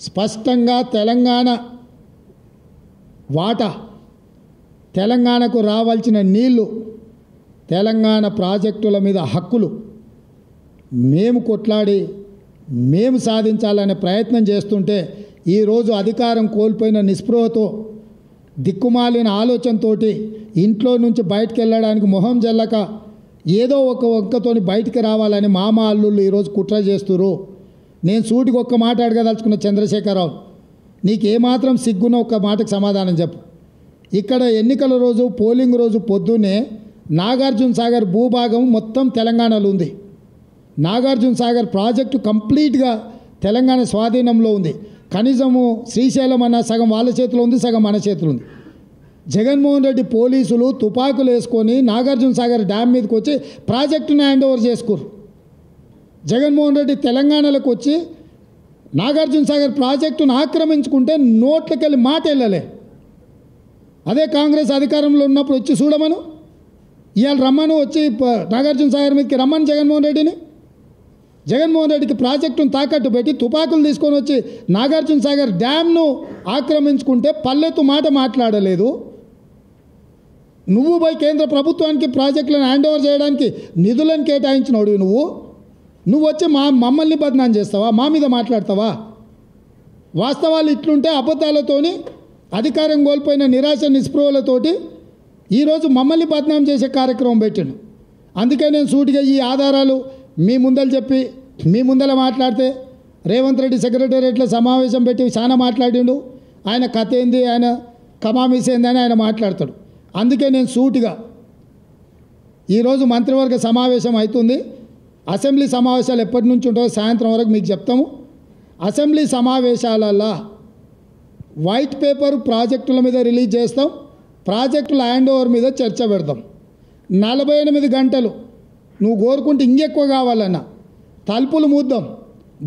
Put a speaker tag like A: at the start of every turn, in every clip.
A: స్పష్టంగా తెలంగాణ వాటా, తెలంగాణకు రావాల్సిన నీళ్లు, తెలంగాణ ప్రాజెక్టుల మీద హక్కులు మేము కొట్లాడి మేము సాధించాలనే ప్రయత్నం చేస్తుంటే ఈరోజు అధికారం కోల్పోయిన నిస్పృహతో దిక్కుమాలిన ఆలోచనతో ఇంట్లో నుంచి బయటకు వెళ్ళడానికి మొహం జల్లక ఏదో ఒక ఒక్కతోని బయటికి రావాలని మామ అల్లుళ్ళు ఈరోజు కుట్ర చేస్తున్నారు. నేను సూటికి ఒక్క మాట అడగదలుచుకున్న చంద్రశేఖరరావు, నీకు ఏమాత్రం సిగ్గున్న ఒక్క మాటకు సమాధానం చెప్పు. ఇక్కడ ఎన్నికల రోజు పోలింగ్ రోజు పొద్దున్నే నాగార్జున సాగర్ భూభాగం మొత్తం తెలంగాణలో ఉంది. నాగార్జున సాగర్ ప్రాజెక్టు కంప్లీట్గా తెలంగాణ స్వాధీనంలో ఉంది. కనీసము శ్రీశైలం అన్న సగం వాళ్ళ చేతిలో ఉంది, సగం మన చేతిలో ఉంది. జగన్మోహన్ రెడ్డి పోలీసులు తుపాకులు వేసుకొని నాగార్జున సాగర్ డ్యామ్ మీదకి వచ్చి ప్రాజెక్టును హ్యాండ్ ఓవర్ చేసుకోరు. జగన్మోహన్ రెడ్డి తెలంగాణలోకి వచ్చి నాగార్జున సాగర్ ప్రాజెక్టును ఆక్రమించుకుంటే నోట్లకెళ్ళి మాట వెళ్ళలే. అదే కాంగ్రెస్ అధికారంలో ఉన్నప్పుడు వచ్చి చూడమను, ఇవాళ రమ్మను, వచ్చి నాగార్జున సాగర్ మీదకి రమ్మను జగన్మోహన్ రెడ్డిని. జగన్మోహన్ రెడ్డికి ప్రాజెక్టును తాకట్టు పెట్టి తుపాకులు తీసుకొని వచ్చి నాగార్జున సాగర్ డ్యామ్ను ఆక్రమించుకుంటే పల్లెత్తు మాట మాట్లాడలేదు. నువ్వు పోయి కేంద్ర ప్రభుత్వానికి ప్రాజెక్టులను హ్యాండ్ ఓవర్ చేయడానికి నిధులను కేటాయించినోడు నువ్వు వచ్చి మమ్మల్ని బదనాం చేస్తావా, మా మీద మాట్లాడతావా? వాస్తవాలు ఇట్లుంటే అబద్ధాలతోని అధికారం కోల్పోయిన నిరాశ నిస్పృహలతోటి ఈరోజు మమ్మల్ని బదనాం చేసే కార్యక్రమం పెట్టాను. అందుకే నేను సూటిగా ఈ ఆధారాలు మీ ముందర చెప్పి మీ ముందర మాట్లాడితే రేవంత్ రెడ్డి సెక్రటేరియట్లో సమావేశం పెట్టి చాలా మాట్లాడిండు. ఆయన కథ ఏంది, ఆయన కమామీస్ ఏందని ఆయన మాట్లాడతాడు. అందుకే నేను సూటిగా ఈరోజు మంత్రివర్గ సమావేశం అవుతుంది. అసెంబ్లీ సమావేశాలు ఎప్పటి నుంచి ఉంటుందో సాయంత్రం వరకు మీకు చెప్తాము. అసెంబ్లీ సమావేశాలలో వైట్ పేపర్ ప్రాజెక్టుల మీద రిలీజ్ చేస్తాం, ప్రాజెక్టుల హ్యాండ్ ఓవర్ మీద చర్చ పెడతాం. 48 గంటలు నువ్వు కోరుకుంటే ఇంకెక్కువ కావాలన్నా తలుపులు మూద్దాం,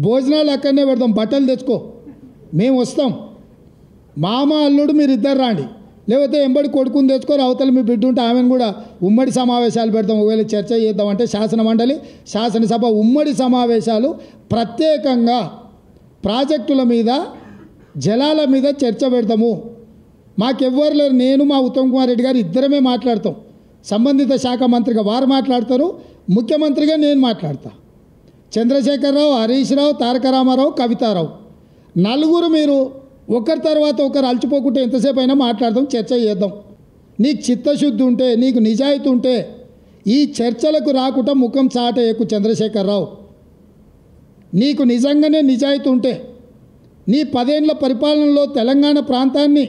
A: భోజనాలు అక్కడనే పెడదాం, బట్టలు తెచ్చుకో, మేము వస్తాం. మామ అల్లుడు మీరు ఇద్దరు రాండి, లేకపోతే ఎంబడి కొడుకుని తెచ్చుకోరు, అవతల మీ బిడ్డ ఉంటే ఆమెను కూడా ఉమ్మడి సమావేశాలు పెడతాం. ఒకవేళ చర్చ చేద్దామంటే శాసనమండలి శాసనసభ ఉమ్మడి సమావేశాలు ప్రత్యేకంగా ప్రాజెక్టుల మీద జలాల మీద చర్చ పెడతాము. మాకెవ్వరు లేరు, నేను మా ఉత్తమ్ కుమార్ రెడ్డి గారు ఇద్దరమే మాట్లాడతాం. సంబంధిత శాఖ మంత్రిగా వారు మాట్లాడతారు, ముఖ్యమంత్రిగా నేను మాట్లాడతా. చంద్రశేఖరరావు, హరీష్ రావు, తారక రామారావు, కవితారావు నలుగురు మీరు ఒకరి తర్వాత ఒకరు అలచిపోకుంటే ఎంతసేపు అయినా మాట్లాడదాం, చర్చ చేద్దాం. నీకు చిత్తశుద్ధి ఉంటే, నీకు నిజాయితీ ఉంటే ఈ చర్చలకు రాకుండా ముఖం చాటేయకు చంద్రశేఖరరావు. నీకు నిజంగానే నిజాయితీ ఉంటే నీ 10 ఏళ్ల పరిపాలనలో తెలంగాణ ప్రాంతాన్ని